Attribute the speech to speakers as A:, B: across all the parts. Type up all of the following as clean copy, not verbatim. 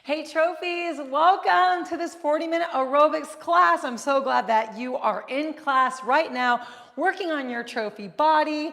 A: Hey trophies, welcome to this 40-minute aerobics class. I'm so glad that you are in class right now, working on your trophy body.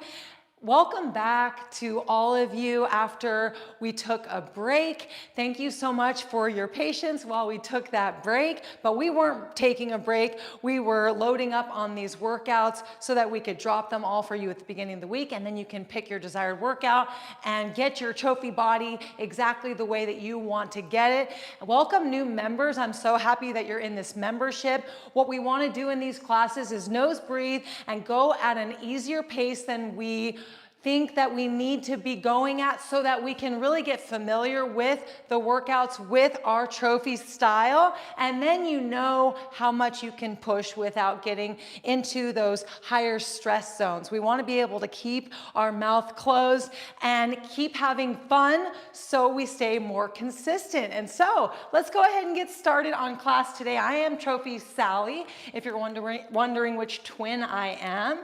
A: Welcome back to all of you after we took a break. Thank you so much for your patience while we took that break, but we weren't taking a break. We were loading up on these workouts so that we could drop them all for you at the beginning of the week, and then you can pick your desired workout and get your trophy body exactly the way that you want to get it. Welcome new members. I'm so happy that you're in this membership. What we want to do in these classes is nose breathe and go at an easier pace than we think that we need to be going at so that we can really get familiar with the workouts with our trophy style, and then you know how much you can push without getting into those higher stress zones. We want to be able to keep our mouth closed and keep having fun so we stay more consistent. And so let's go ahead and get started on class today. I am Trophy Sally, if you're wondering which twin I am.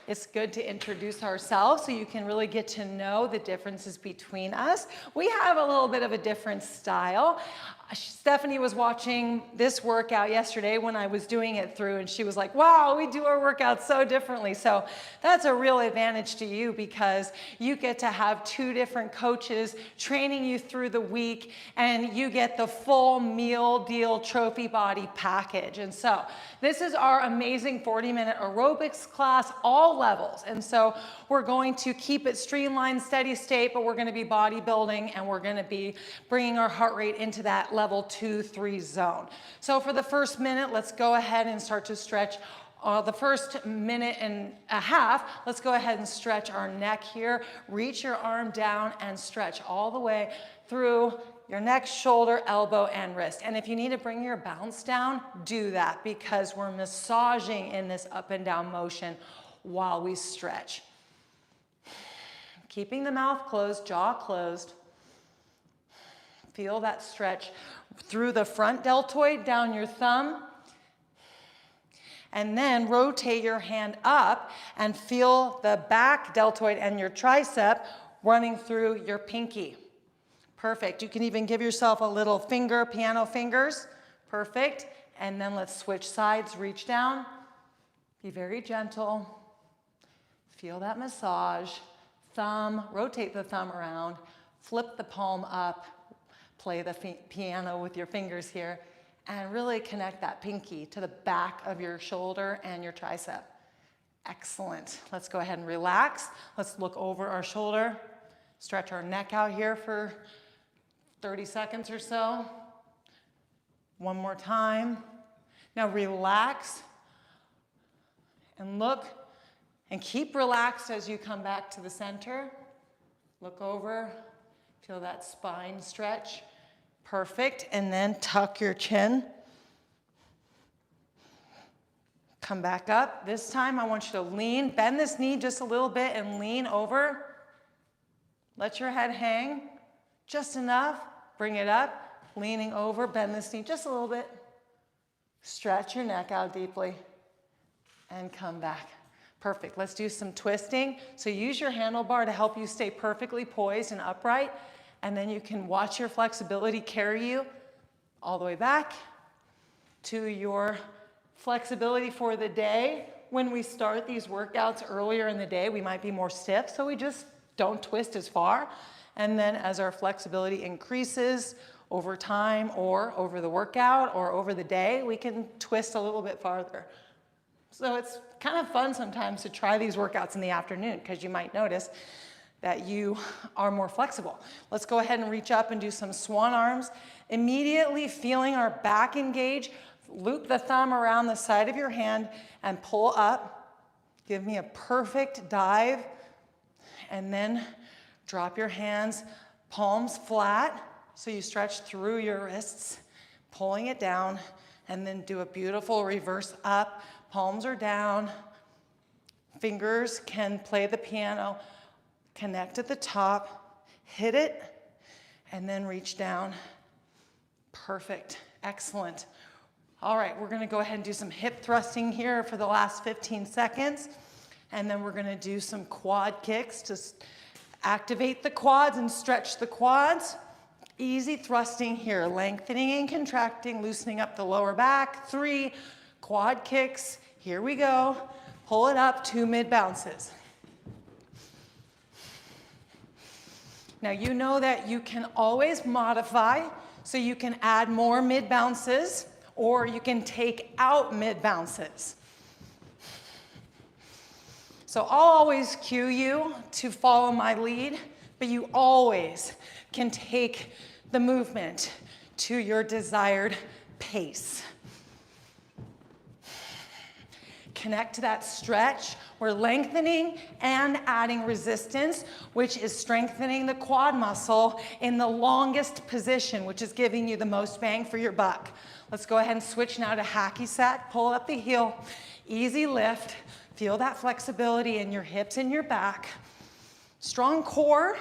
A: It's good to introduce ourselves so you can really get to know the differences between us. We have a little bit of a different style. Stephanie was watching this workout yesterday when I was doing it through, and she was like, wow, we do our workouts so differently. So that's a real advantage to you because you get to have two different coaches training you through the week, and you get the full meal deal trophy body package. And so this is our amazing 40-minute aerobics class, all levels. And so we're going to keep it streamlined, steady state, but we're going to be bodybuilding, and we're going to be bringing our heart rate into that level 2-3 zone. So for the first minute, let's go ahead and start to stretch. The first minute and a half, let's go ahead and stretch our neck here. Reach your arm down and stretch all the way through your neck, shoulder, elbow, and wrist. And if you need to bring your balance down, do that because we're massaging in this up and down motion while we stretch. Keeping the mouth closed, jaw closed. Feel that stretch through the front deltoid, down your thumb. And then rotate your hand up and feel the back deltoid and your tricep running through your pinky. Perfect. You can even give yourself a little finger, piano fingers. Perfect. And then let's switch sides, reach down. Be very gentle. Feel that massage. Thumb, rotate the thumb around. Flip the palm up. Play the piano with your fingers here. And really connect that pinky to the back of your shoulder and your tricep. Excellent. Let's go ahead and relax. Let's look over our shoulder. Stretch our neck out here for 30 seconds or so. One more time. Now relax and look and keep relaxed as you come back to the center. Look over, feel that spine stretch. Perfect, and then tuck your chin. Come back up. This time I want you to lean, bend this knee just a little bit and lean over. Let your head hang just enough. Bring it up, leaning over, bend this knee just a little bit. Stretch your neck out deeply and come back. Perfect, let's do some twisting. So use your handlebar to help you stay perfectly poised and upright, and then you can watch your flexibility carry you all the way back to your flexibility for the day. When we start these workouts earlier in the day, we might be more stiff, so we just don't twist as far. And then as our flexibility increases over time or over the workout or over the day, we can twist a little bit farther. So it's kind of fun sometimes to try these workouts in the afternoon because you might notice that you are more flexible. Let's go ahead and reach up and do some swan arms. Immediately feeling our back engage, loop the thumb around the side of your hand and pull up. Give me a perfect dive, and then drop your hands, palms flat, so you stretch through your wrists, pulling it down, and then do a beautiful reverse up. Palms are down, fingers can play the piano, connect at the top, hit it, and then reach down. Perfect, excellent. All right, we're gonna go ahead and do some hip thrusting here for the last 15 seconds, and then we're gonna do some quad kicks to activate the quads and stretch the quads. Easy thrusting here, lengthening and contracting, loosening up the lower back. 3 quad kicks. Here we go. Pull it up, 2 mid bounces. Now you know that you can always modify, so you can add more mid bounces, or you can take out mid bounces. So I'll always cue you to follow my lead, but you always can take the movement to your desired pace. Connect to that stretch. We're lengthening and adding resistance, which is strengthening the quad muscle in the longest position, which is giving you the most bang for your buck. Let's go ahead and switch now to hacky sack. Pull up the heel, easy lift. Feel that flexibility in your hips and your back. Strong core,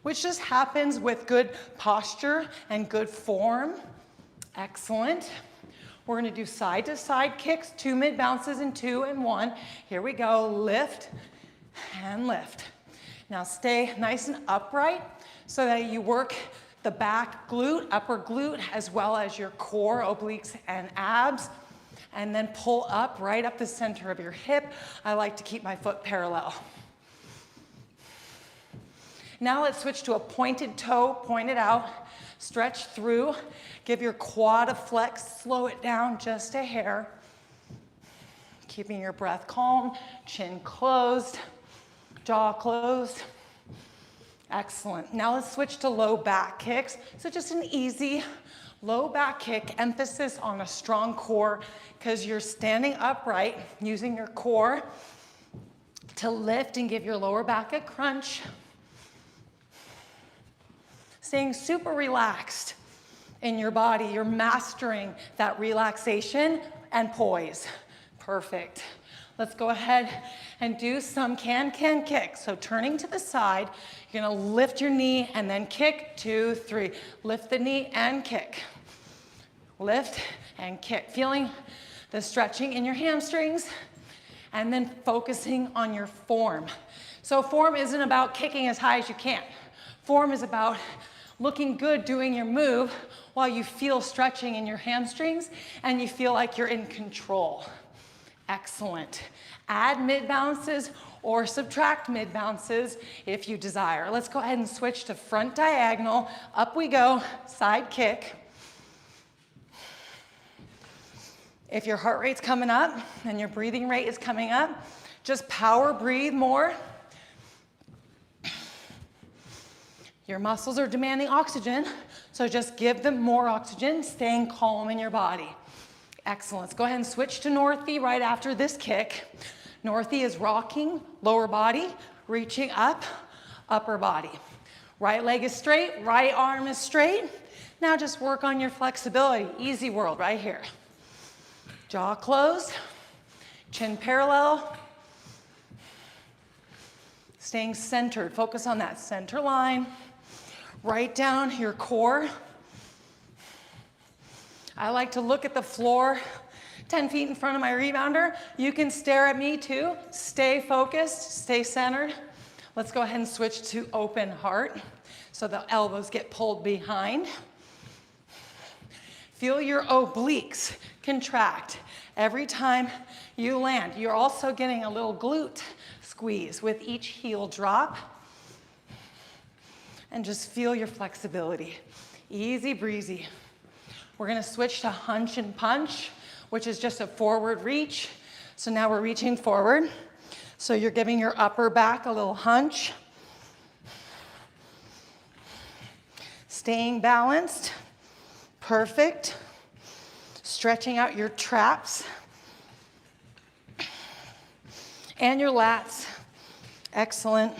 A: which just happens with good posture and good form. Excellent. We're gonna do side to side kicks, 2 mid bounces and 2 and 1. Here we go, lift and lift. Now stay nice and upright so that you work the back glute, upper glute, as well as your core, obliques and abs. And then pull up, right up the center of your hip. I like to keep my foot parallel. Now let's switch to a pointed toe, point it out, stretch through, give your quad a flex, slow it down just a hair. Keeping your breath calm, chin closed, jaw closed. Excellent. Now let's switch to low back kicks. So just an easy low back kick, emphasis on a strong core because you're standing upright, using your core to lift and give your lower back a crunch. Staying super relaxed in your body. You're mastering that relaxation and poise. Perfect. Let's go ahead and do some can-can kicks. So turning to the side, you're gonna lift your knee and then kick, 2, 3. Lift the knee and kick. Lift and kick. Feeling the stretching in your hamstrings and then focusing on your form. So form isn't about kicking as high as you can. Form is about looking good doing your move while you feel stretching in your hamstrings and you feel like you're in control. Excellent. Add mid bounces or subtract mid bounces if you desire. Let's go ahead and switch to front diagonal. Up we go, side kick. If your heart rate's coming up and your breathing rate is coming up, just power breathe more. Your muscles are demanding oxygen, so just give them more oxygen, staying calm in your body. Excellent. Let's go ahead and switch to Northie right after this kick. Northie is rocking, lower body, reaching up, upper body. Right leg is straight, right arm is straight. Now just work on your flexibility. Easy world right here. Jaw closed, chin parallel. Staying centered. Focus on that center line. Write down your core. I like to look at the floor 10 feet in front of my rebounder. You can stare at me too. Stay focused, stay centered. Let's go ahead and switch to open heart. So the elbows get pulled behind. Feel your obliques contract every time you land. You're also getting a little glute squeeze with each heel drop. And just feel your flexibility. Easy breezy. We're gonna switch to hunch and punch, which is just a forward reach. So now we're reaching forward. So you're giving your upper back a little hunch. Staying balanced. Perfect. Stretching out your traps and your lats. Excellent.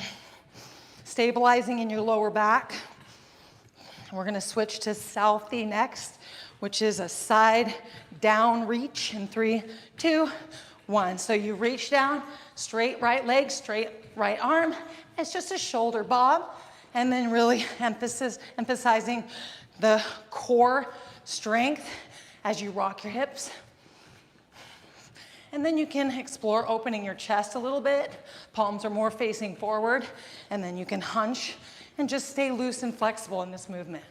A: Stabilizing in your lower back. We're gonna switch to Southie next, which is a side down reach in 3, 2, 1. So you reach down, straight right leg, straight right arm. It's just a shoulder bob. And then really emphasizing the core strength as you rock your hips. And then you can explore opening your chest a little bit. Palms are more facing forward. And then you can hunch and just stay loose and flexible in this movement.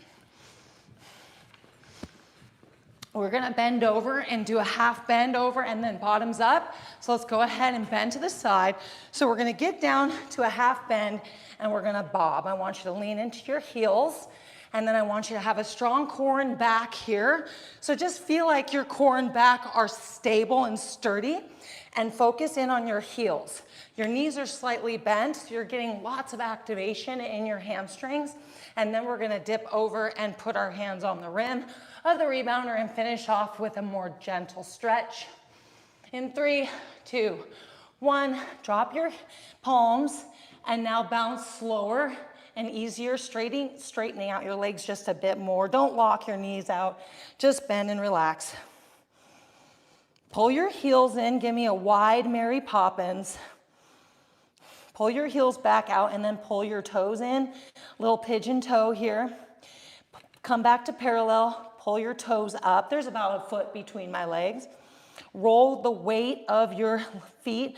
A: We're gonna bend over and do a half bend over and then bottoms up. So let's go ahead and bend to the side. So we're gonna get down to a half bend and we're gonna bob. I want you to lean into your heels, and then I want you to have a strong core and back here. So just feel like your core and back are stable and sturdy, and focus in on your heels. Your knees are slightly bent, so you're getting lots of activation in your hamstrings. And then we're gonna dip over and put our hands on the rim of the rebounder and finish off with a more gentle stretch. In 3, 2, 1, drop your palms and now bounce slower and easier, straightening out your legs just a bit more. Don't lock your knees out, just bend and relax. Pull your heels in, give me a wide Mary Poppins. Pull your heels back out and then pull your toes in. Little pigeon toe here. Come back to parallel, pull your toes up. There's about a foot between my legs. Roll the weight of your feet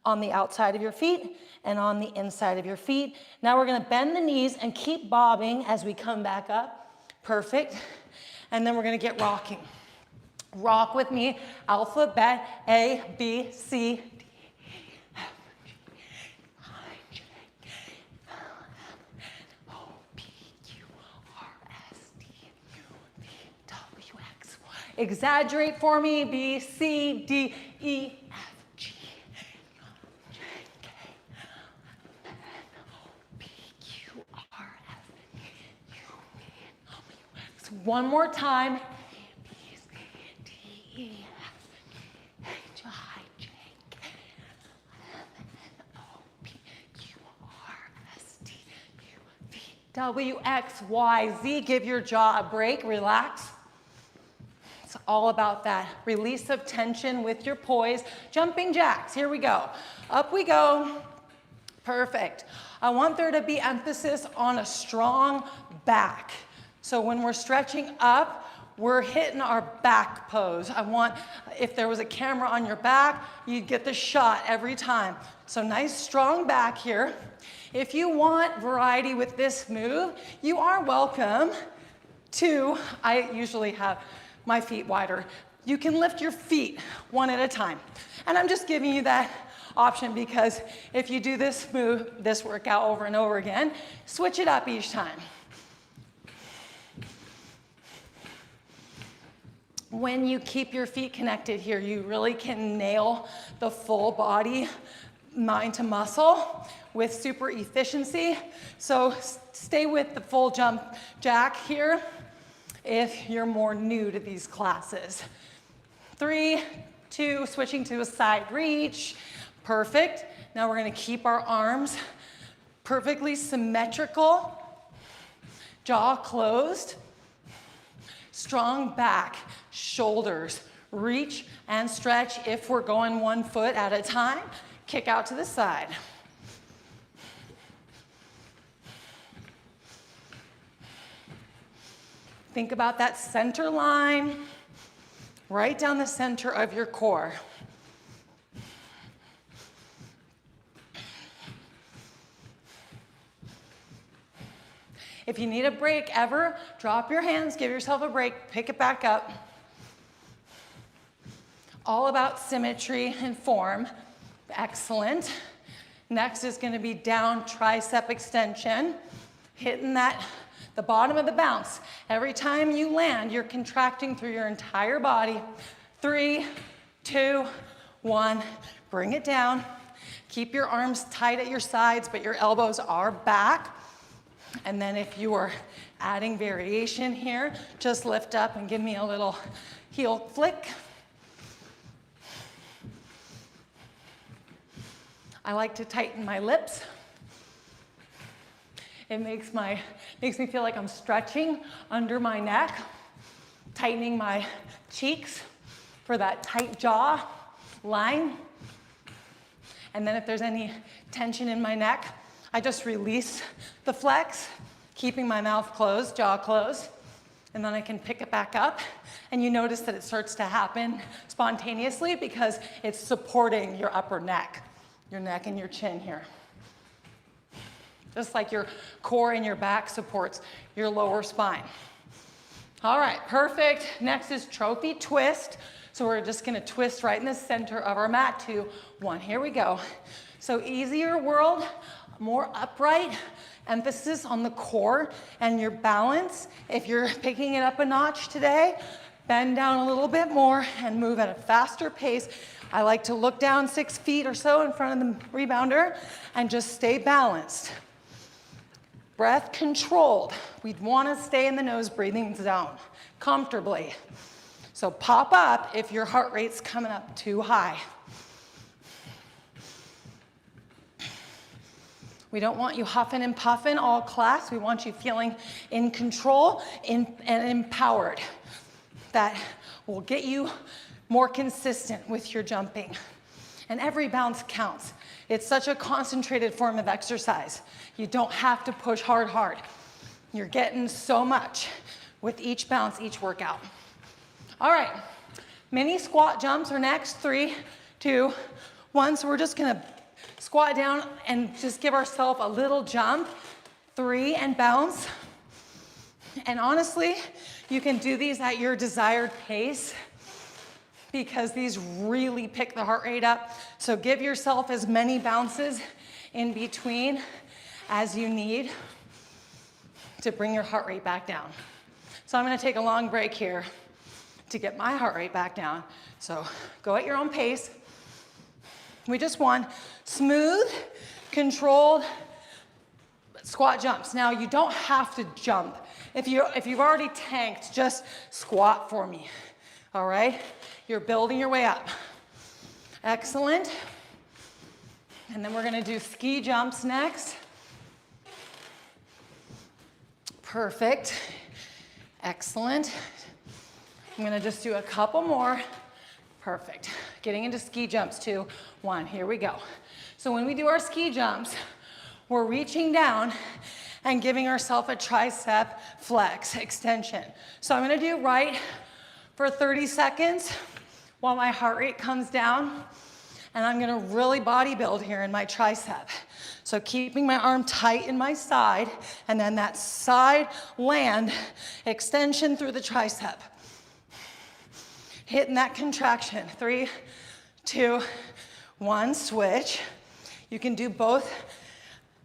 A: on the outside of your feet and on the inside of your feet. Now we're gonna bend the knees and keep bobbing as we come back up. Perfect. And then we're gonna get rocking. Rock with me, alphabet, A, B, C, D, F, G, I, J, K, L, M, O, P, Q, R, S, T, U, V, W, X, Y. Exaggerate for me, B, C, D, E, F, G, J, K, L, M, O, P, Q, R, S, T, U, V, W, X. One more time. W, X, Y, Z. Give your jaw a break, relax. It's all about that release of tension with your poise. Jumping jacks, here we go. Up we go. Perfect. I want there to be emphasis on a strong back. So when we're stretching up, we're hitting our back pose. I want, if there was a camera on your back, you'd get the shot every time. So nice strong back here. If you want variety with this move, you are welcome to, I usually have my feet wider. You can lift your feet one at a time. And I'm just giving you that option because if you do this move, this workout over and over again, switch it up each time. When you keep your feet connected here, you really can nail the full body, mind to muscle with super efficiency. So stay with the full jump jack here if you're more new to these classes. 3, 2, switching to a side reach. Perfect. Now we're gonna keep our arms perfectly symmetrical, jaw closed, strong back, shoulders, reach and stretch if we're going 1 foot at a time. Kick out to the side. Think about that center line, right down the center of your core. If you need a break ever, drop your hands, give yourself a break, pick it back up. All about symmetry and form. Excellent. Next is going to be down tricep extension, hitting that, the bottom of the bounce. Every time you land, you're contracting through your entire body. 3, 2, 1, bring it down. Keep your arms tight at your sides, but your elbows are back. And then if you are adding variation here, just lift up and give me a little heel flick. I like to tighten my lips. It makes me feel like I'm stretching under my neck, tightening my cheeks for that tight jaw line. And then if there's any tension in my neck, I just release the flex, keeping my mouth closed, jaw closed, and then I can pick it back up. And you notice that it starts to happen spontaneously because it's supporting your upper neck, your neck and your chin here. just like your core and your back supports your lower spine. All right, perfect. Next is trophy twist. So we're just gonna twist right in the center of our mat. 2, 1, here we go. So easier world, more upright, emphasis on the core and your balance. If you're picking it up a notch today, bend down a little bit more and move at a faster pace. I like to look down 6 feet or so in front of the rebounder and just stay balanced. Breath controlled. We'd want to stay in the nose breathing zone comfortably. So pop up if your heart rate's coming up too high. We don't want you huffing and puffing all class. We want you feeling in control and empowered. That will get you more consistent with your jumping. And every bounce counts. It's such a concentrated form of exercise. You don't have to push hard. You're getting so much with each bounce, each workout. All right, mini squat jumps are next. 3, 2, 1. So we're just gonna squat down and just give ourselves a little jump. 3 and bounce. And honestly, you can do these at your desired pace because these really pick the heart rate up. So give yourself as many bounces in between as you need to bring your heart rate back down. So I'm gonna take a long break here to get my heart rate back down. So go at your own pace. We just want smooth, controlled squat jumps. Now you don't have to jump. If you've already tanked, just squat for me, all right? You're building your way up. Excellent. And then we're gonna do ski jumps next. Perfect. Excellent. I'm gonna just do a couple more. Perfect. Getting into ski jumps, 2, 1, here we go. So when we do our ski jumps, we're reaching down and giving ourselves a tricep flex extension. So I'm gonna do right for 30 seconds while my heart rate comes down, and I'm gonna really body build here in my tricep. So keeping my arm tight in my side, and then that side land extension through the tricep. Hitting that contraction. 3, 2, 1, switch. You can do both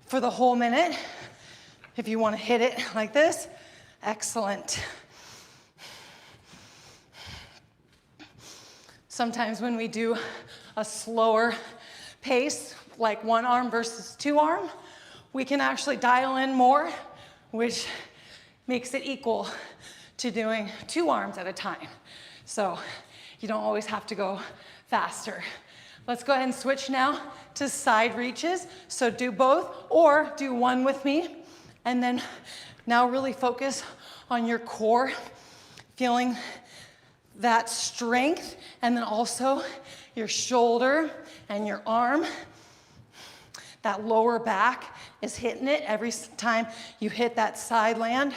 A: for the whole minute if you want to hit it like this. Excellent. Sometimes when we do a slower pace, like 1 arm versus 2 arm, we can actually dial in more, which makes it equal to doing 2 arms at a time. So you don't always have to go faster. Let's go ahead and switch now to side reaches. So do both or do one with me. And then now really focus on your core, feeling that strength, and then also your shoulder and your arm. That lower back is hitting it every time you hit that side land.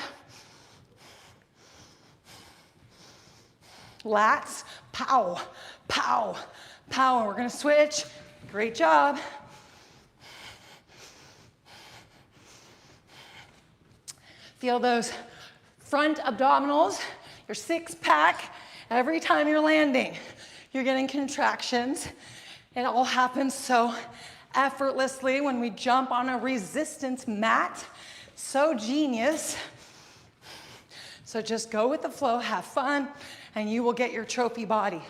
A: Lats, pow, pow, pow. And we're gonna switch. Great job. Feel those front abdominals, your 6-pack. Every time you're landing, you're getting contractions. It all happens so effortlessly when we jump on a resistance mat. So genius. So just go with the flow, have fun, and you will get your trophy body.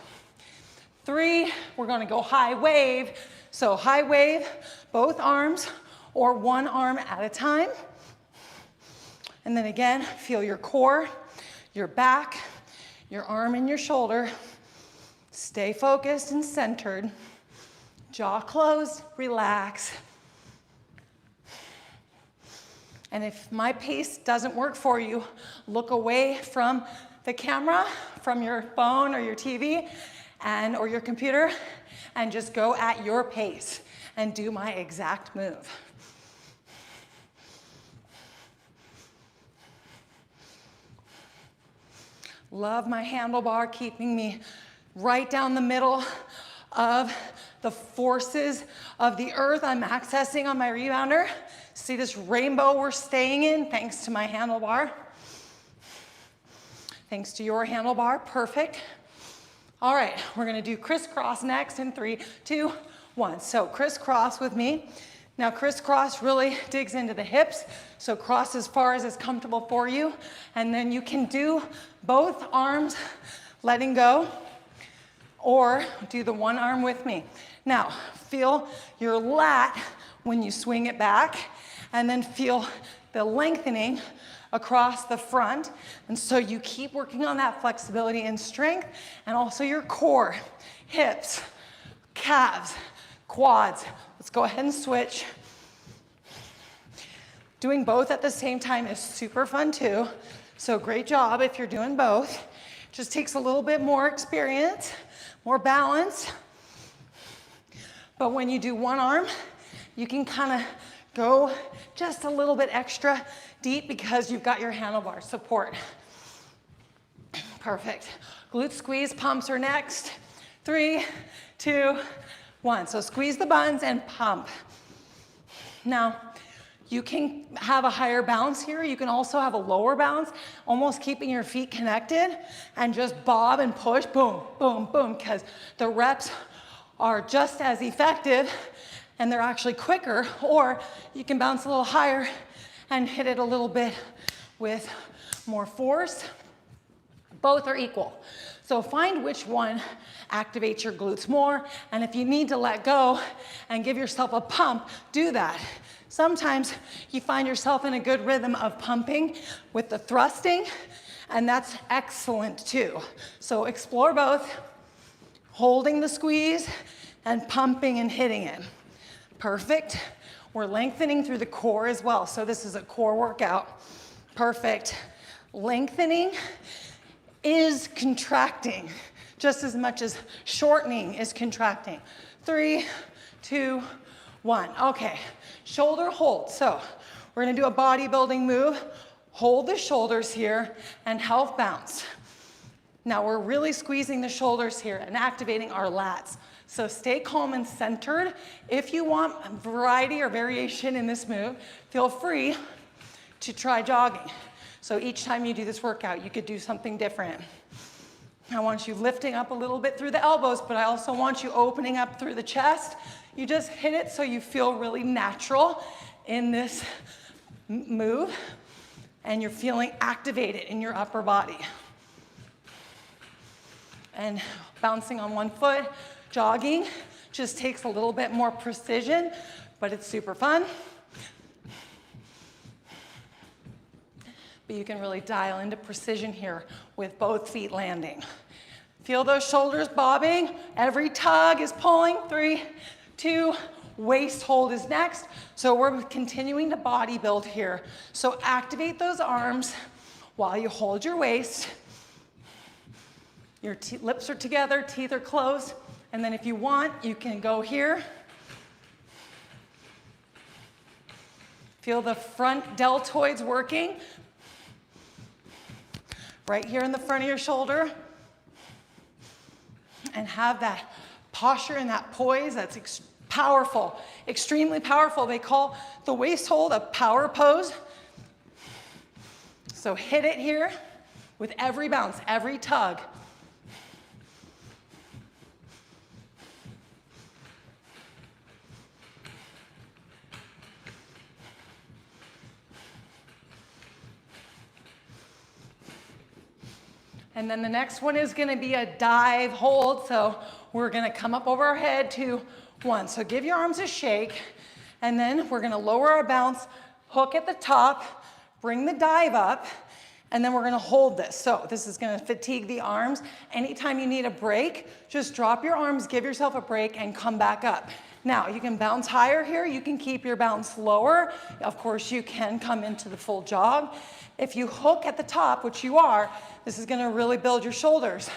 A: 3, we're gonna go high wave. So high wave, both arms or 1 arm at a time. And then again, feel your core, your back, your arm and your shoulder. Stay focused and centered. Jaw closed, relax. And if my pace doesn't work for you, look away from the camera, from your phone or your TV or your computer, and just go at your pace and do my exact move. Love my handlebar, keeping me right down the middle of the forces of the earth I'm accessing on my rebounder. See this rainbow we're staying in thanks to my handlebar. Thanks to your handlebar, perfect. All right, we're gonna do crisscross next in 3, 2, 1. So crisscross with me. Now crisscross really digs into the hips, so cross as far as is comfortable for you, and then you can do both arms letting go, or do the one arm with me. Now, feel your lat when you swing it back, and then feel the lengthening across the front. And so you keep working on that flexibility and strength, and also your core, hips, calves, quads. Let's go ahead and switch. Doing both at the same time is super fun too. So great job if you're doing both. Just takes a little bit more experience, more balance. But when you do one arm, you can kind of go just a little bit extra deep because you've got your handlebar support. Perfect. Glute squeeze pumps are next. 3, 2, 1. So squeeze the buns and pump. Now, you can have a higher bounce here. You can also have a lower bounce, almost keeping your feet connected and just bob and push, boom, boom, boom, because the reps are just as effective and they're actually quicker, or you can bounce a little higher and hit it a little bit with more force. Both are equal. So find which one activates your glutes more, and if you need to let go and give yourself a pump, do that. Sometimes you find yourself in a good rhythm of pumping with the thrusting, and that's excellent too. So explore both, holding the squeeze and pumping and hitting it. Perfect. We're lengthening through the core as well. So this is a core workout. Perfect. Lengthening is contracting just as much as shortening is contracting. 3, 2, 1. Okay, shoulder hold. So we're gonna do a bodybuilding move. Hold the shoulders here and half bounce. Now we're really squeezing the shoulders here and activating our lats. So stay calm and centered. If you want variety or variation in this move, feel free to try jogging. So each time you do this workout, you could do something different. I want you lifting up a little bit through the elbows, but I also want you opening up through the chest. You just hit it so you feel really natural in this move, and you're feeling activated in your upper body. And bouncing on one foot, jogging just takes a little bit more precision, but it's super fun. But you can really dial into precision here with both feet landing. Feel those shoulders bobbing. Every tug is pulling. 3, 2, waist hold is next. So we're continuing to body build here. So activate those arms while you hold your waist. Your lips are together, teeth are closed. And then if you want, you can go here. Feel the front deltoids working. Right here in the front of your shoulder. And have that posture and that poise that's powerful, extremely powerful. They call the waist hold a power pose. So hit it here with every bounce, every tug. And then the next one is gonna be a dive hold. So we're gonna come up over our head, 2, 1. So give your arms a shake, and then we're gonna lower our bounce, hook at the top, bring the dive up, and then we're gonna hold this. So this is gonna fatigue the arms. Anytime you need a break, just drop your arms, give yourself a break, and come back up. Now, you can bounce higher here, you can keep your bounce lower. Of course, you can come into the full jog. If you hook at the top, which you are, this is gonna really build your shoulders.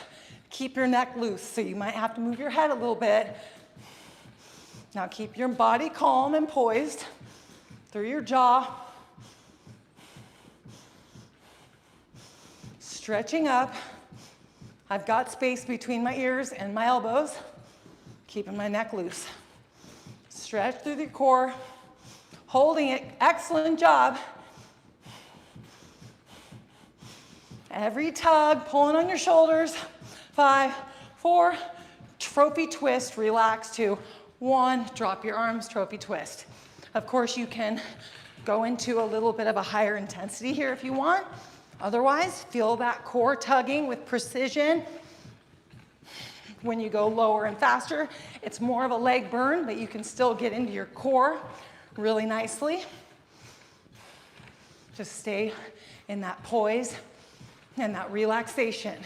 A: Keep your neck loose, so you might have to move your head a little bit. Now keep your body calm and poised through your jaw. Stretching up. I've got space between my ears and my elbows, keeping my neck loose. Stretch through the core, Holding it, excellent job. Every tug, pulling on your shoulders. 5, 4, trophy twist, relax. 2, 1, drop your arms, trophy twist. Of course, you can go into a little bit of a higher intensity here if you want. Otherwise, feel that core tugging with precision. When you go lower and faster, it's more of a leg burn, but you can still get into your core really nicely. Just stay in that poise and that relaxation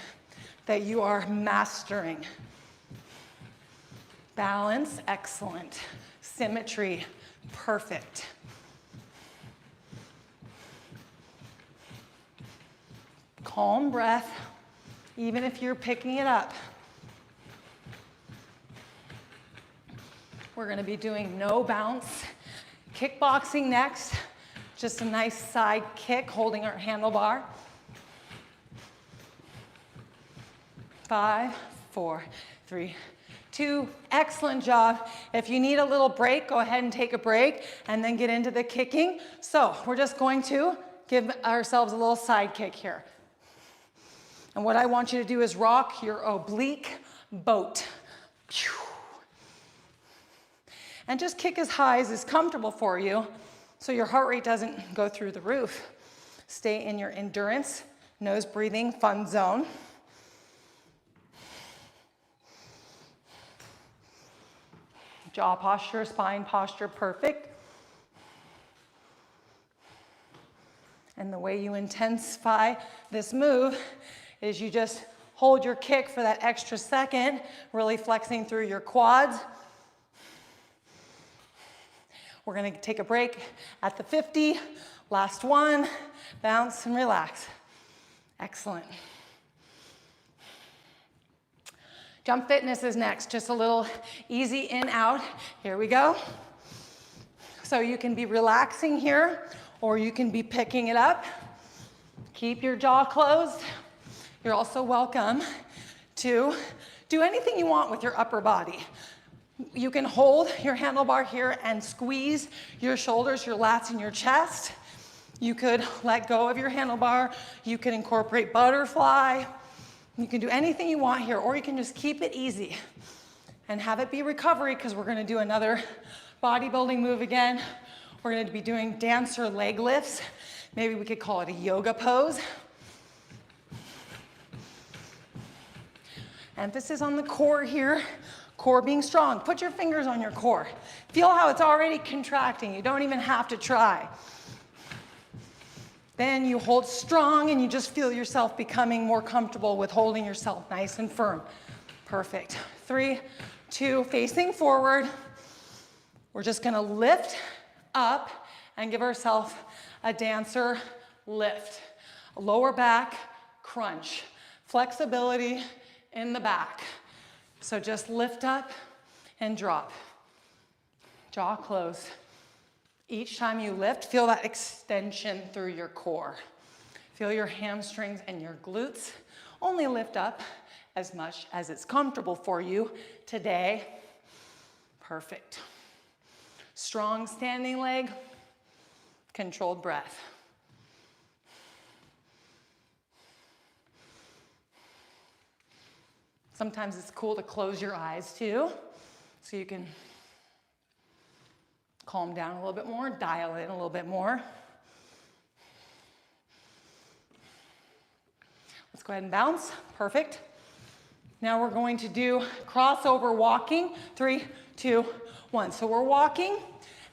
A: that you are mastering. Balance, excellent. Symmetry, perfect. Calm breath, even if you're picking it up. We're gonna be doing no bounce. Kickboxing next, just a nice side kick, holding our handlebar. 5, 4, 3, 2, excellent job. If you need a little break, go ahead and take a break and then get into the kicking. So we're just going to give ourselves a little side kick here. And what I want you to do is rock your oblique boat. And just kick as high as is comfortable for you so your heart rate doesn't go through the roof. Stay in your endurance, nose breathing, fun zone. Jaw posture, spine posture, perfect. And the way you intensify this move is you just hold your kick for that extra second, really flexing through your quads. We're gonna take a break at the 50. Last one, bounce and relax. Excellent. Jump fitness is next, just a little easy in, out. Here we go. So you can be relaxing here, or you can be picking it up. Keep your jaw closed. You're also welcome to do anything you want with your upper body. You can hold your handlebar here and squeeze your shoulders, your lats, and your chest. You could let go of your handlebar. You can incorporate butterfly. You can do anything you want here, or you can just keep it easy and have it be recovery, because we're gonna do another bodybuilding move again. We're gonna be doing dancer leg lifts. Maybe we could call it a yoga pose. Emphasis on the core here. Core being strong. Put your fingers on your core. Feel how it's already contracting. You don't even have to try. Then you hold strong and you just feel yourself becoming more comfortable with holding yourself nice and firm. Perfect. 3, 2, facing forward. We're just gonna lift up and give ourselves a dancer lift. A lower back crunch. Flexibility in the back. So just lift up and drop. Jaw closed. Each time you lift, feel that extension through your core. Feel your hamstrings and your glutes. Only lift up as much as it's comfortable for you today. Perfect. Strong standing leg, controlled breath. Sometimes it's cool to close your eyes too, so you can calm down a little bit more, dial in a little bit more. Let's go ahead and bounce. Perfect. Now we're going to do crossover walking. 3, 2, 1. So we're walking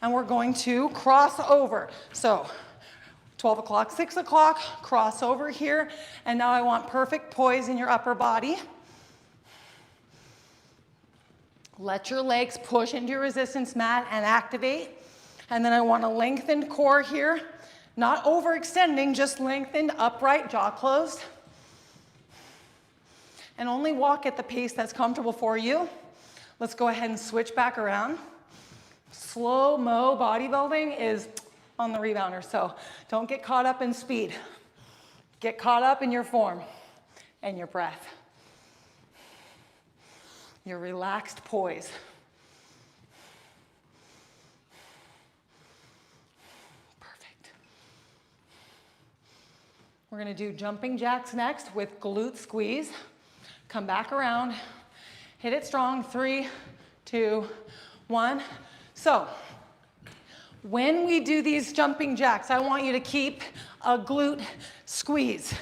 A: and we're going to cross over. So 12 o'clock, 6 o'clock, cross over here. And now I want perfect poise in your upper body. Let your legs push into your resistance mat and activate. And then I want a lengthened core here. Not overextending, just lengthened, upright, jaw closed. And only walk at the pace that's comfortable for you. Let's go ahead and switch back around. Slow-mo bodybuilding is on the rebounder, so don't get caught up in speed. Get caught up in your form and your breath. Your relaxed poise. We're gonna do jumping jacks next with glute squeeze. Come back around, hit it strong, 3, 2, 1. So, when we do these jumping jacks, I want you to keep a glute squeeze.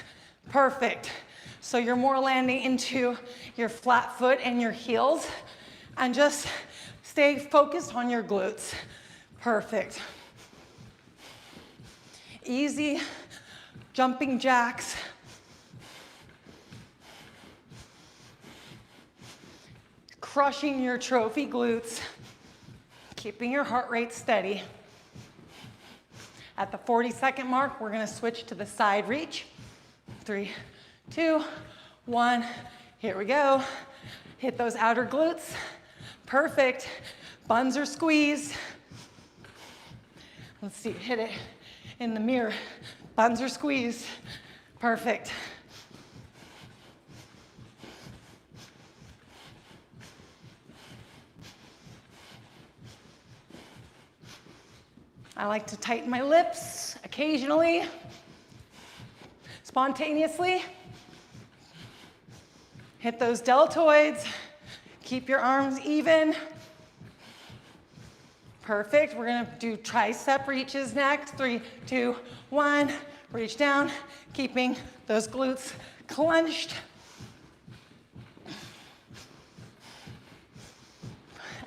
A: Perfect. So you're more landing into your flat foot and your heels, and just stay focused on your glutes. Perfect. Easy jumping jacks. Crushing your trophy glutes. Keeping your heart rate steady. At the 40-second mark, we're gonna switch to the side reach. 3, 2, 1. Here we go. Hit those outer glutes. Perfect. Buns are squeezed. Let's see, hit it in the mirror. Buns are squeezed. Perfect. I like to tighten my lips occasionally, spontaneously. Hit those deltoids. Keep your arms even. Perfect. We're gonna do tricep reaches next. 3, 2, 1. Reach down, keeping those glutes clenched.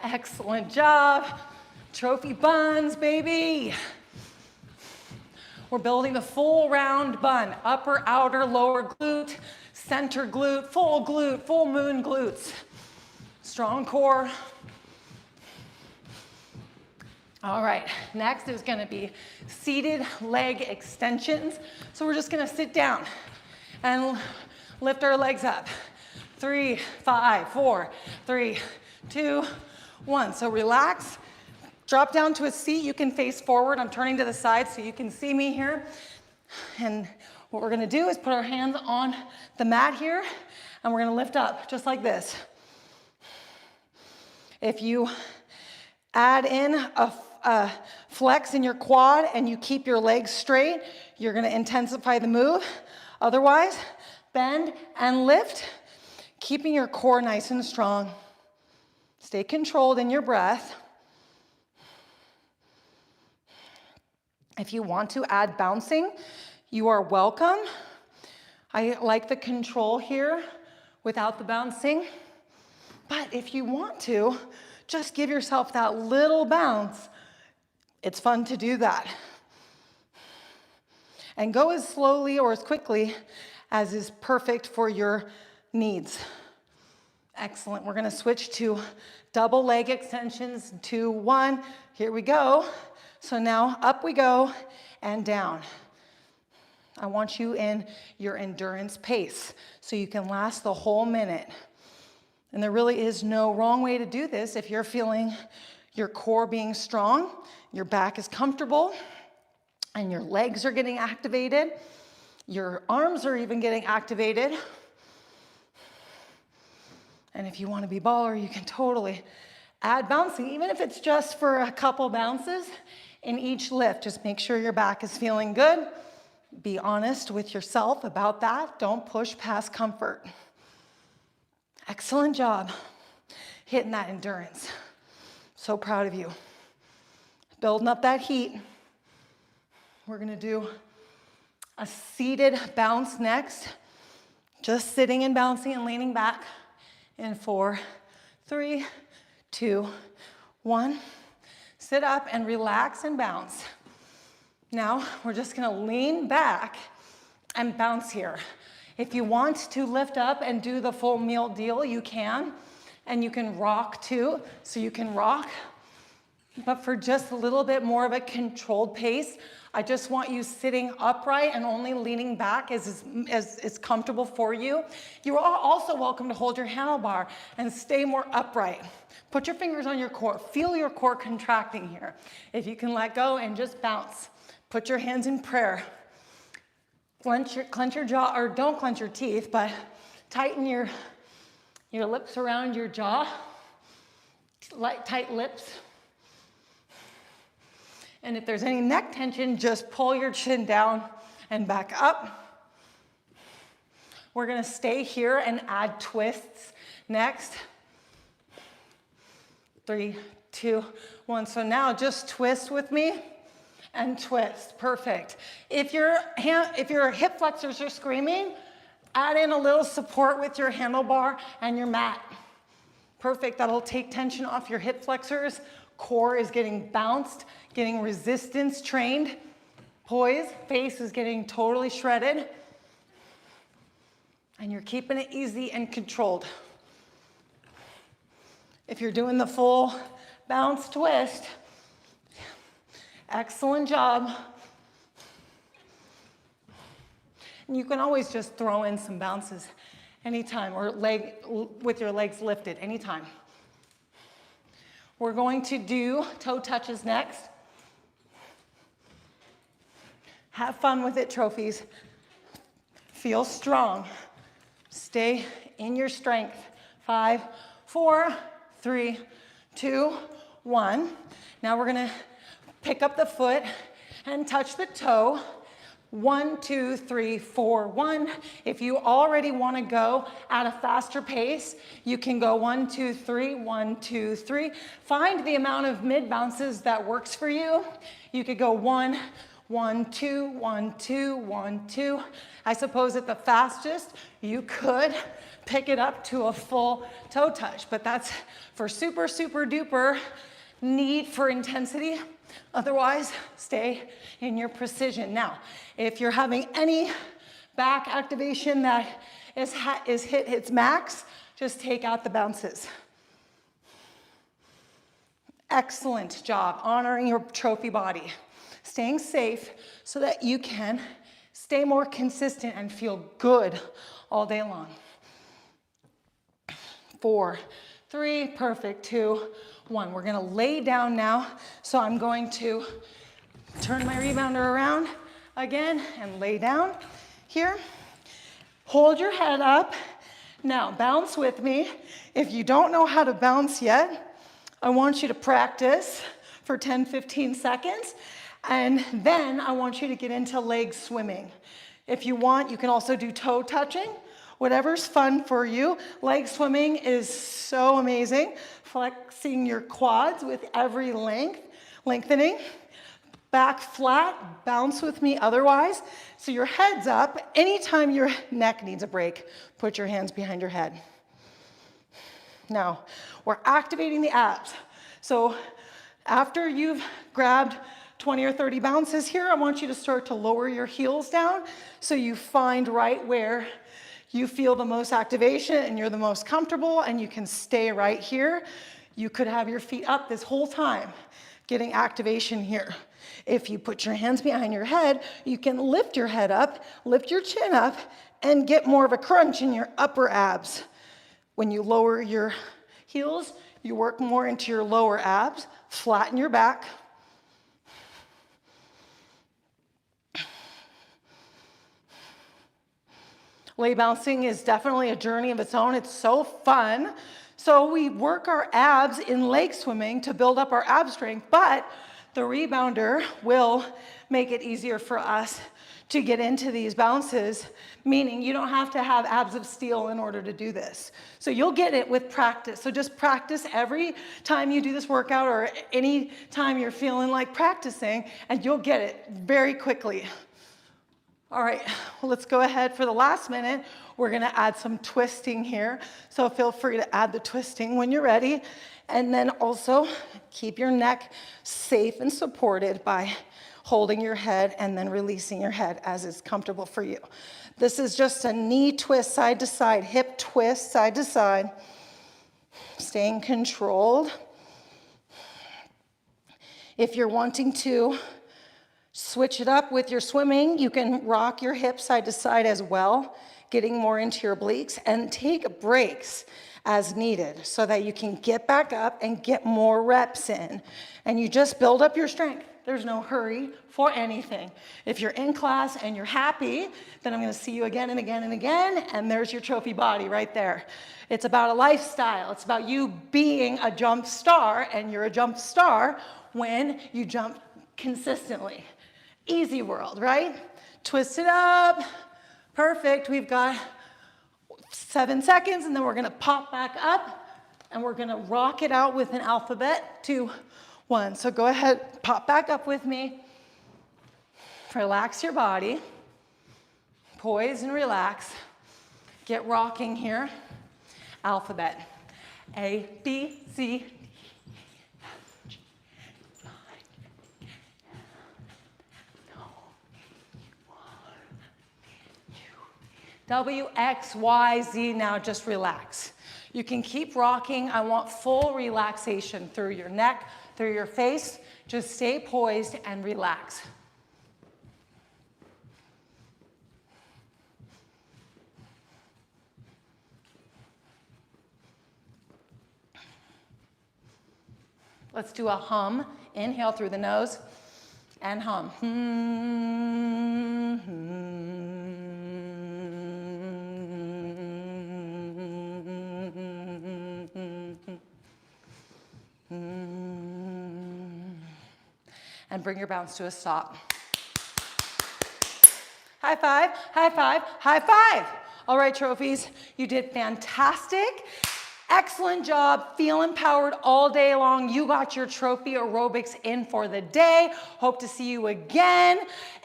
A: Excellent job. Trophy buns, baby. We're building the full round bun. Upper, outer, lower glute, center glute, full moon glutes. Strong core. All right, next is gonna be seated leg extensions. So we're just gonna sit down and lift our legs up. 3, 5, 4, 3, 2, 1. So relax. Drop down to a seat. You can face forward. I'm turning to the side so you can see me here. And what we're gonna do is put our hands on the mat here, and we're gonna lift up just like this. If you add in a flex in your quad and you keep your legs straight, you're gonna intensify the move. Otherwise, bend and lift, keeping your core nice and strong. Stay controlled in your breath. If you want to add bouncing, you are welcome. I like the control here without the bouncing. But if you want to, just give yourself that little bounce. It's fun to do that. And go as slowly or as quickly as is perfect for your needs. Excellent. We're gonna switch to double leg extensions. 2, 1. Here we go. So now up we go and down. I want you in your endurance pace so you can last the whole minute. And there really is no wrong way to do this if you're feeling your core being strong, your back is comfortable, and your legs are getting activated. Your arms are even getting activated. And if you want to be baller, you can totally add bouncing, even if it's just for a couple bounces in each lift. Just make sure your back is feeling good. Be honest with yourself about that. Don't push past comfort. Excellent job hitting that endurance. So proud of you. Building up that heat. We're gonna do a seated bounce next. Just sitting and bouncing and leaning back in 4, 3, 2, 1. Sit up and relax and bounce. Now, we're just gonna lean back and bounce here. If you want to lift up and do the full meal deal, you can. And you can rock too, so you can rock. But for just a little bit more of a controlled pace, I just want you sitting upright and only leaning back as is comfortable for you. You are also welcome to hold your handlebar and stay more upright. Put your fingers on your core. Feel your core contracting here. If you can let go and just bounce. Put your hands in prayer. Clench your jaw, or don't clench your teeth, but tighten your lips around your jaw. Tight lips. And if there's any neck tension, just pull your chin down and back up. We're gonna stay here and add twists next. 3, 2, 1. So now just twist with me and twist. Perfect. If your hip flexors are screaming, add in a little support with your handlebar and your mat. Perfect. That'll take tension off your hip flexors. Core is getting bounced, getting resistance trained. Poise, face is getting totally shredded. And you're keeping it easy and controlled. If you're doing the full bounce twist, excellent job. And you can always just throw in some bounces anytime, or with your legs lifted anytime. We're going to do toe touches next. Have fun with it, trophies. Feel strong. Stay in your strength. 5, 4, 3, 2, 1. Now we're gonna pick up the foot and touch the toe. 1, 2, 3, 4, 1. If you already want to go at a faster pace, you can go 1, 2, 3, 1, 2, 3. Find the amount of mid bounces that works for you. You could go 1, 1, 2, 1, 2, 1, 2. I suppose at the fastest, you could pick it up to a full toe touch, but that's for super, super duper need for intensity. Otherwise, stay in your precision. Now, if you're having any back activation that is hit its max, just take out the bounces. Excellent job honoring your trophy body. Staying safe so that you can stay more consistent and feel good all day long. 4, 3, perfect, 2, 1. We're gonna lay down now. So I'm going to turn my rebounder around again and lay down here. Hold your head up. Now bounce with me. If you don't know how to bounce yet, I want you to practice for 10, 15 seconds. And then I want you to get into leg swimming. If you want, you can also do toe touching. Whatever's fun for you. Leg swimming is so amazing. Flexing your quads with every lengthening. Back flat, bounce with me otherwise. So your head's up. Anytime your neck needs a break, put your hands behind your head. Now, we're activating the abs. So after you've grabbed 20 or 30 bounces here, I want you to start to lower your heels down so you find right where you feel the most activation and you're the most comfortable, and you can stay right here. You could have your feet up this whole time, getting activation here. If you put your hands behind your head, you can lift your head up, lift your chin up, and get more of a crunch in your upper abs. When you lower your heels, you work more into your lower abs, flatten your back. Lay bouncing is definitely a journey of its own. It's so fun. So we work our abs in leg swimming to build up our ab strength, but the rebounder will make it easier for us to get into these bounces, meaning you don't have to have abs of steel in order to do this. So you'll get it with practice. So just practice every time you do this workout or any time you're feeling like practicing, and you'll get it very quickly. All right, well, let's go ahead for the last minute. We're gonna add some twisting here. So feel free to add the twisting when you're ready. And then also keep your neck safe and supported by holding your head and then releasing your head as is comfortable for you. This is just a knee twist side to side, hip twist side to side. Staying controlled. If you're wanting to switch it up with your swimming, you can rock your hips side to side as well, getting more into your obliques, and take breaks as needed so that you can get back up and get more reps in. And you just build up your strength. There's no hurry for anything. If you're in class and you're happy, then I'm gonna see you again and again and again, and there's your trophy body right there. It's about a lifestyle. It's about you being a jump star, and you're a jump star when you jump consistently. Easy world, right? Twist it up. Perfect. We've got 7 seconds, and then we're gonna pop back up, and we're gonna rock it out with an alphabet, 2, 1. So go ahead, pop back up with me. Relax your body. Poise and relax. Get rocking here. Alphabet. A, B, C, W, X, Y, Z. Now just relax. You can keep rocking. I want full relaxation through your neck, through your face. Just stay poised and relax. Let's do a hum. Inhale through the nose and hum. And bring your bounce to a stop. High five, high five, high five. All right, trophies, you did fantastic. Excellent job. Feel empowered all day long. You got your trophy aerobics in for the day. Hope to see you again.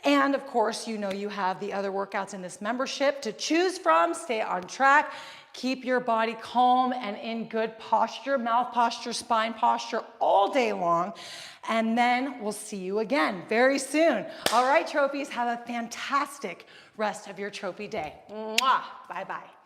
A: And of course, you know you have the other workouts in this membership to choose from. Stay on track. Keep your body calm and in good posture, mouth posture, spine posture all day long. And then we'll see you again very soon. All right, trophies, have a fantastic rest of your trophy day. Mwah. Bye-bye.